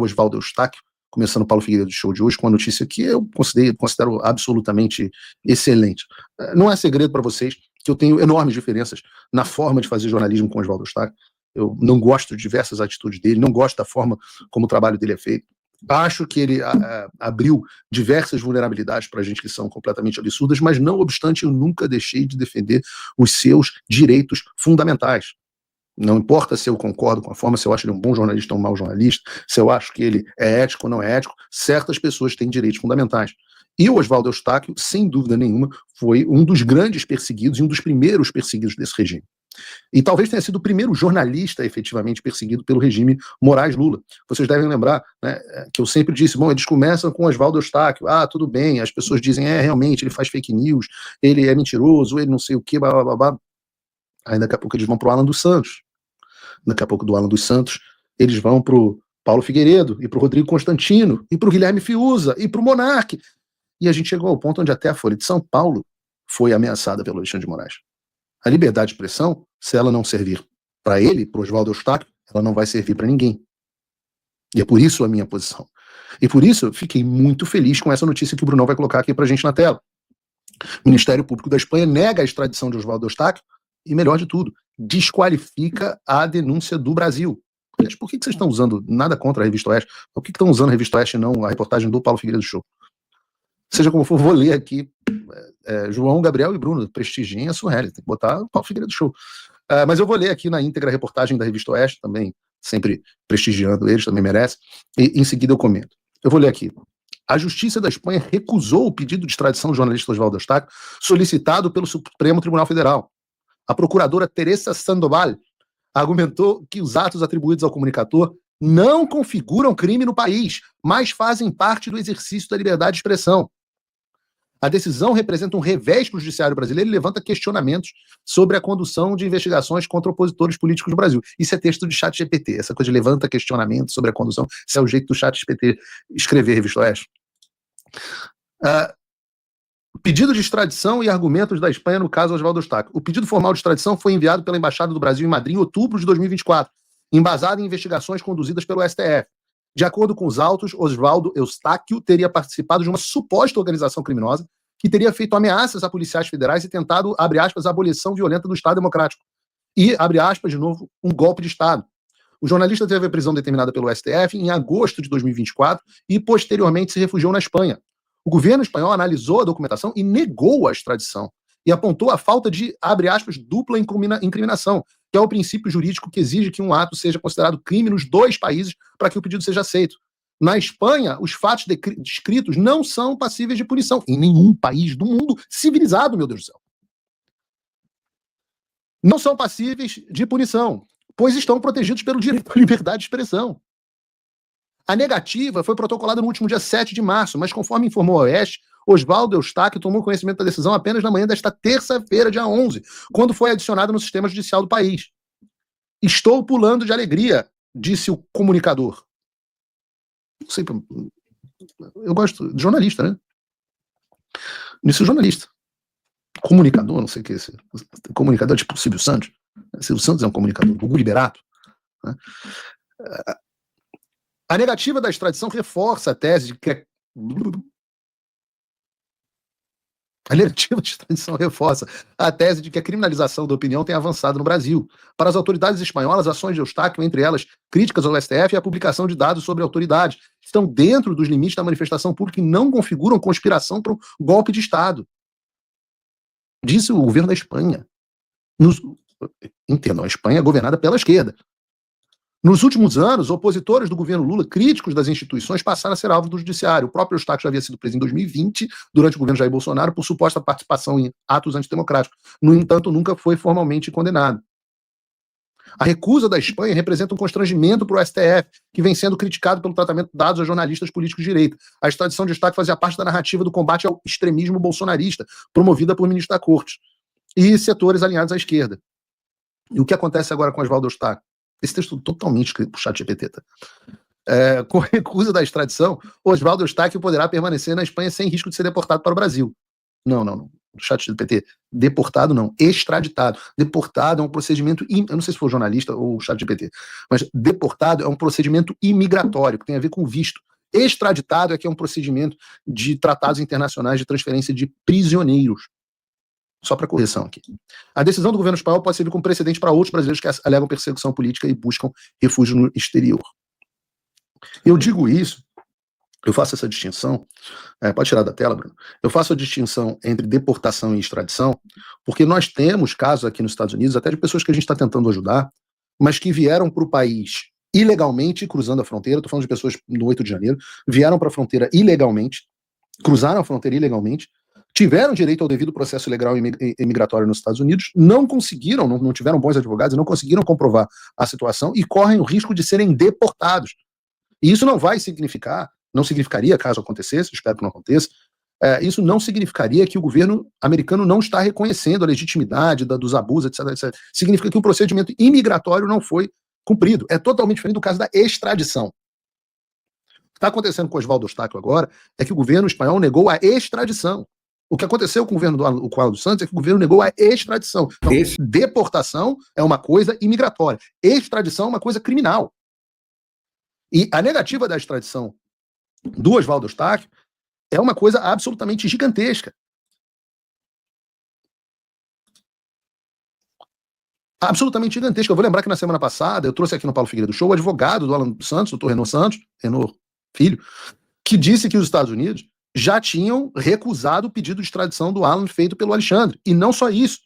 Oswaldo Eustáquio, começando o Paulo Figueiredo do Show de hoje, com a notícia que eu considero absolutamente excelente. Não é segredo para vocês que eu tenho enormes diferenças na forma de fazer jornalismo com Oswaldo Eustáquio. Eu não gosto de diversas atitudes dele, não gosto da forma como o trabalho dele é feito. Acho que ele abriu diversas vulnerabilidades para a gente que são completamente absurdas, mas não obstante eu nunca deixei de defender os seus direitos fundamentais. Não importa se eu concordo com a forma, se eu acho ele um bom jornalista ou um mau jornalista, se eu acho que ele é ético ou não é ético, certas pessoas têm direitos fundamentais. E o Oswaldo Eustáquio, sem dúvida nenhuma, foi um dos grandes perseguidos e um dos primeiros perseguidos desse regime. E talvez tenha sido o primeiro jornalista efetivamente perseguido pelo regime Moraes-Lula. Vocês devem lembrar, né, que eu sempre disse, bom, eles começam com Oswaldo Eustáquio, tudo bem, as pessoas dizem, realmente, ele faz fake news, ele é mentiroso, ele não sei o que, blá, blá, blá, blá. Aí daqui a pouco eles vão pro Alan dos Santos. Daqui a pouco do Alan dos Santos, eles vão pro Paulo Figueiredo, e pro Rodrigo Constantino, e pro Guilherme Fiuza, e pro Monark. E a gente chegou ao ponto onde até a Folha de São Paulo foi ameaçada pelo Alexandre de Moraes. A liberdade de expressão, se ela não servir para ele, pro Oswaldo Eustáquio, ela não vai servir para ninguém. E é por isso a minha posição. E por isso eu fiquei muito feliz com essa notícia que o Brunão vai colocar aqui pra gente na tela. O Ministério Público da Espanha nega a extradição de Oswaldo Eustáquio e, melhor de tudo, desqualifica a denúncia do Brasil. Mas por que vocês estão usando, nada contra a Revista Oeste, por que estão usando a Revista Oeste e não a reportagem do Paulo Figueiredo do Show? Seja como for, vou ler aqui, João, Gabriel e Bruno, prestigiem a Sueli, tem que botar o Paulo Figueiredo do Show. Mas eu vou ler aqui na íntegra a reportagem da Revista Oeste, também sempre prestigiando eles, também merece, e em seguida eu comento. Eu vou ler aqui. A Justiça da Espanha recusou o pedido de extradição do jornalista Oswaldo Eustáquio, solicitado pelo Supremo Tribunal Federal. A procuradora Teresa Sandoval argumentou que os atos atribuídos ao comunicador não configuram crime no país, mas fazem parte do exercício da liberdade de expressão. A decisão representa um revés para o judiciário brasileiro e levanta questionamentos sobre a condução de investigações contra opositores políticos no Brasil. Isso é texto de ChatGPT, essa coisa de levanta questionamentos sobre a condução, isso é o jeito do ChatGPT escrever Revista Oeste. Pedido de extradição e argumentos da Espanha no caso Oswaldo Eustáquio. O pedido formal de extradição foi enviado pela Embaixada do Brasil em Madrid em outubro de 2024, embasado em investigações conduzidas pelo STF. De acordo com os autos, Oswaldo Eustáquio teria participado de uma suposta organização criminosa que teria feito ameaças a policiais federais e tentado, abre aspas, a abolição violenta do Estado Democrático. E, abre aspas, de novo, um golpe de Estado. O jornalista teve a prisão determinada pelo STF em agosto de 2024 e, posteriormente, se refugiou na Espanha. O governo espanhol analisou a documentação e negou a extradição e apontou a falta de, abre aspas, dupla incriminação, que é o princípio jurídico que exige que um ato seja considerado crime nos dois países para que o pedido seja aceito. Na Espanha, os fatos descritos não são passíveis de punição em nenhum país do mundo civilizado, meu Deus do céu. Não são passíveis de punição, pois estão protegidos pelo direito à liberdade de expressão. A negativa foi protocolada no último dia 7 de março, mas conforme informou a Oeste, Oswaldo Eustáquio tomou conhecimento da decisão apenas na manhã desta terça-feira, dia 11, quando foi adicionado no sistema judicial do país. Estou pulando de alegria, disse o comunicador. Não sei, eu gosto de jornalista, né? Disse o jornalista. Comunicador, não sei o que é esse. Comunicador tipo Silvio Santos. Silvio Santos é um comunicador. Gugu Liberato. Né? A negativa da extradição reforça a tese de que a criminalização da opinião tem avançado no Brasil. Para as autoridades espanholas, ações de Eustáquio, entre elas críticas ao STF e a publicação de dados sobre a autoridade, estão dentro dos limites da manifestação pública e não configuram conspiração para um golpe de Estado. Disse o governo da Espanha. Entendam, a Espanha é governada pela esquerda. Nos últimos anos, opositores do governo Lula, críticos das instituições, passaram a ser alvo do judiciário. O próprio Eustáquio já havia sido preso em 2020, durante o governo Jair Bolsonaro, por suposta participação em atos antidemocráticos. No entanto, nunca foi formalmente condenado. A recusa da Espanha representa um constrangimento para o STF, que vem sendo criticado pelo tratamento dado a jornalistas políticos de direita. A extradição de Eustáquio fazia parte da narrativa do combate ao extremismo bolsonarista, promovida por ministro da Corte e setores alinhados à esquerda. E o que acontece agora com Oswaldo Eustáquio? Esse texto totalmente escrito por ChatGPT. Com a recusa da extradição, Oswaldo Eustáquio poderá permanecer na Espanha sem risco de ser deportado para o Brasil. Não. do ChatGPT. Deportado não, extraditado. Deportado é um procedimento, eu não sei se foi o jornalista ou o ChatGPT, mas deportado é um procedimento imigratório, que tem a ver com visto. Extraditado é que é um procedimento de tratados internacionais de transferência de prisioneiros. Só para correção aqui. A decisão do governo espanhol pode servir como precedente para outros brasileiros que alegam perseguição política e buscam refúgio no exterior. Eu digo isso, eu faço essa distinção, pode tirar da tela, Bruno, eu faço a distinção entre deportação e extradição, porque nós temos casos aqui nos Estados Unidos, até de pessoas que a gente está tentando ajudar, mas que vieram para o país ilegalmente, cruzando a fronteira, estou falando de pessoas no 8 de janeiro, vieram para a fronteira ilegalmente, cruzaram a fronteira ilegalmente, tiveram direito ao devido processo legal imigratório nos Estados Unidos, não conseguiram, não tiveram bons advogados, não conseguiram comprovar a situação e correm o risco de serem deportados. E isso não vai significar, não significaria, caso acontecesse, espero que não aconteça, isso não significaria que o governo americano não está reconhecendo a legitimidade dos abusos, etc, etc. Significa que o procedimento imigratório não foi cumprido. É totalmente diferente do caso da extradição. O que está acontecendo com Oswaldo Eustáquio agora é que o governo espanhol negou a extradição. O que aconteceu com o governo do Cláudio dos Santos é que o governo negou a extradição. Então, deportação é uma coisa imigratória. Extradição é uma coisa criminal. E a negativa da extradição do Oswaldo Eustáquio é uma coisa absolutamente gigantesca. Absolutamente gigantesca. Eu vou lembrar que na semana passada eu trouxe aqui no Paulo Figueiredo Show o advogado do Alan dos Santos, o Dr. Renaud Santos, Renaud Filho, que disse que os Estados Unidos já tinham recusado o pedido de extradição do Alan feito pelo Alexandre. E não só isso.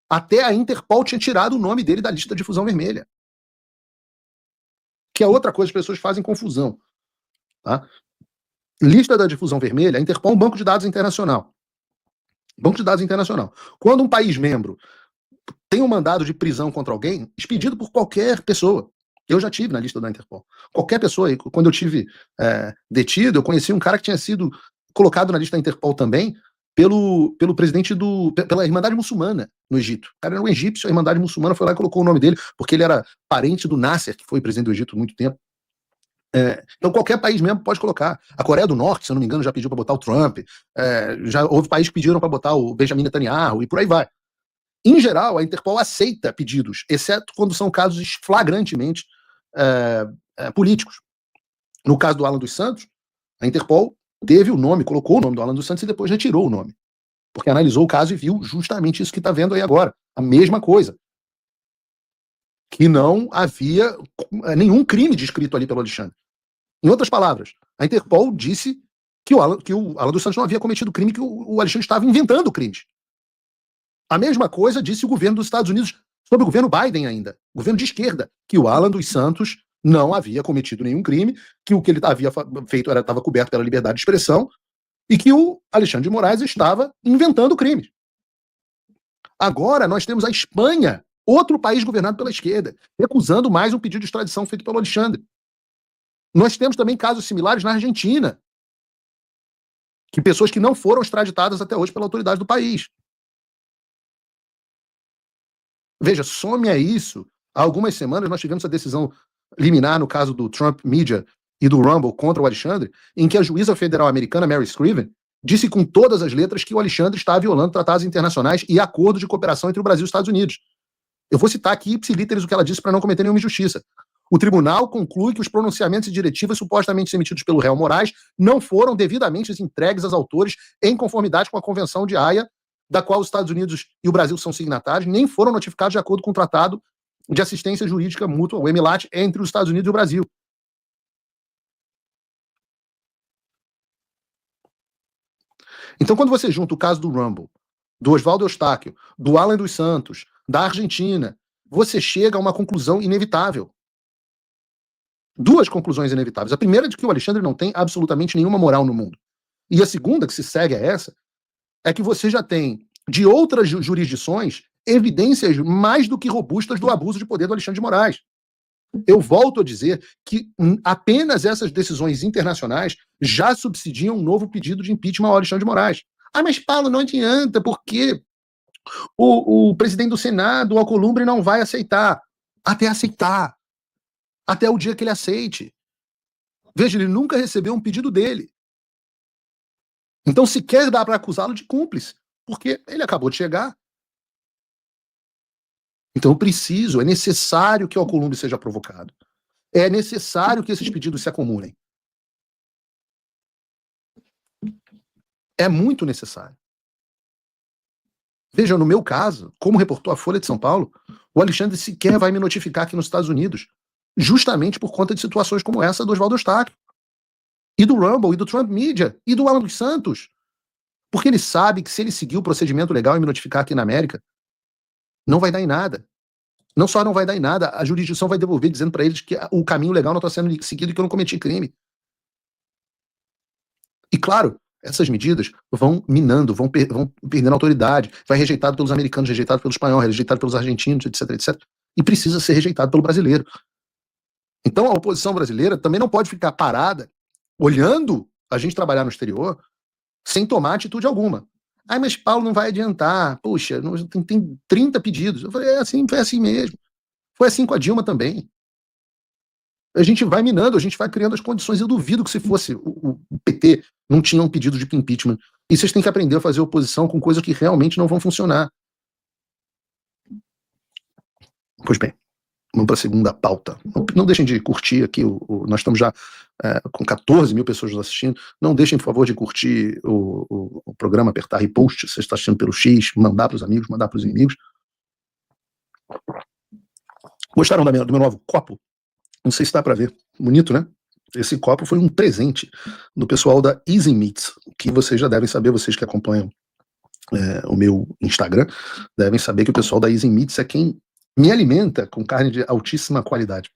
Até a Interpol tinha tirado o nome dele da lista da difusão vermelha. Que é outra coisa que as pessoas fazem confusão. Tá? Lista da difusão vermelha, a Interpol é um banco de dados internacional. Banco de dados internacional. Quando um país membro tem um mandado de prisão contra alguém, expedido por qualquer pessoa. Eu já tive na lista da Interpol. Qualquer pessoa. Quando eu tive detido, eu conheci um cara que tinha sido colocado na lista da Interpol também pelo presidente pela Irmandade Muçulmana no Egito. O cara era um egípcio, a Irmandade Muçulmana foi lá e colocou o nome dele, porque ele era parente do Nasser, que foi presidente do Egito há muito tempo. Então qualquer país mesmo pode colocar. A Coreia do Norte, se eu não me engano, já pediu para botar o Trump. Já houve países que pediram para botar o Benjamin Netanyahu e por aí vai. Em geral, a Interpol aceita pedidos, exceto quando são casos flagrantemente políticos. No caso do Alan dos Santos, a Interpol teve o nome, colocou o nome do Alan dos Santos e depois retirou o nome. Porque analisou o caso e viu justamente isso que está vendo aí agora. A mesma coisa. Que não havia nenhum crime descrito ali pelo Alexandre. Em outras palavras, a Interpol disse que o Alan dos Santos não havia cometido crime, que o Alexandre estava inventando crimes. A mesma coisa disse o governo dos Estados Unidos sobre o governo Biden ainda, governo de esquerda, que o Alan dos Santos não havia cometido nenhum crime, que o que ele havia feito estava coberto pela liberdade de expressão e que o Alexandre de Moraes estava inventando crimes. Agora nós temos a Espanha, outro país governado pela esquerda, recusando mais um pedido de extradição feito pelo Alexandre. Nós temos também casos similares na Argentina, que pessoas que não foram extraditadas até hoje pela autoridade do país. Veja, some a isso. Há algumas semanas nós tivemos a decisão liminar no caso do Trump Media e do Rumble contra o Alexandre, em que a juíza federal americana, Mary Scriven, disse com todas as letras que o Alexandre está violando tratados internacionais e acordos de cooperação entre o Brasil e os Estados Unidos. Eu vou citar aqui ipsilíteres o que ela disse para não cometer nenhuma injustiça. O tribunal conclui que os pronunciamentos e diretivas supostamente emitidos pelo réu Moraes não foram devidamente entregues aos autores em conformidade com a Convenção de Haia, da qual os Estados Unidos e o Brasil são signatários, nem foram notificados de acordo com o Tratado de Assistência Jurídica Mútua, o EMILAT, entre os Estados Unidos e o Brasil. Então, quando você junta o caso do Rumble, do Oswaldo Eustáquio, do Alan dos Santos, da Argentina, você chega a uma conclusão inevitável. Duas conclusões inevitáveis. A primeira é de que o Alexandre não tem absolutamente nenhuma moral no mundo. E a segunda, que se segue a essa, é que você já tem, de outras jurisdições, evidências mais do que robustas do abuso de poder do Alexandre de Moraes. Eu volto a dizer que apenas essas decisões internacionais já subsidiam um novo pedido de impeachment ao Alexandre de Moraes. Ah, mas Paulo, não adianta, porque o presidente do Senado, o Alcolumbre, não vai aceitar. Até aceitar. Até o dia que ele aceite. Veja, ele nunca recebeu um pedido dele. Então, sequer dá para acusá-lo de cúmplice. porque ele acabou de chegar. Então é necessário que o Alcolumbre seja provocado. É necessário que esses pedidos se acumulem. É muito necessário. Veja, no meu caso, como reportou a Folha de São Paulo, o Alexandre sequer vai me notificar aqui nos Estados Unidos, justamente por conta de situações como essa do Oswaldo Eustáquio, e do Rumble, e do Trump Media, e do Alan dos Santos. Porque ele sabe que se ele seguir o procedimento legal e me notificar aqui na América, não vai dar em nada. Não só não vai dar em nada, a jurisdição vai devolver dizendo para eles que o caminho legal não está sendo seguido e que eu não cometi crime. E claro, essas medidas vão minando, vão perdendo autoridade, vai rejeitado pelos americanos, rejeitado pelos espanhóis, rejeitado pelos argentinos, etc, etc. E precisa ser rejeitado pelo brasileiro. Então a oposição brasileira também não pode ficar parada, olhando a gente trabalhar no exterior, sem tomar atitude alguma. Ah, mas Paulo não vai adiantar. Puxa, tem 30 pedidos. Eu falei, foi assim mesmo. Foi assim com a Dilma também. A gente vai minando, a gente vai criando as condições. Eu duvido que se fosse o PT, não tinha um pedido de impeachment. E vocês têm que aprender a fazer oposição com coisas que realmente não vão funcionar. Pois bem, vamos para a segunda pauta. Não deixem de curtir aqui, nós estamos já com 14 mil pessoas nos assistindo. Não deixem, por favor, de curtir o programa, apertar repost, se você está assistindo pelo X, mandar para os amigos, mandar para os inimigos. Gostaram do meu novo copo? Não sei se dá para ver. Bonito, né? Esse copo foi um presente do pessoal da Easy Meats, que vocês já devem saber, vocês que acompanham o meu Instagram, devem saber que o pessoal da Easy Meats é quem me alimenta com carne de altíssima qualidade.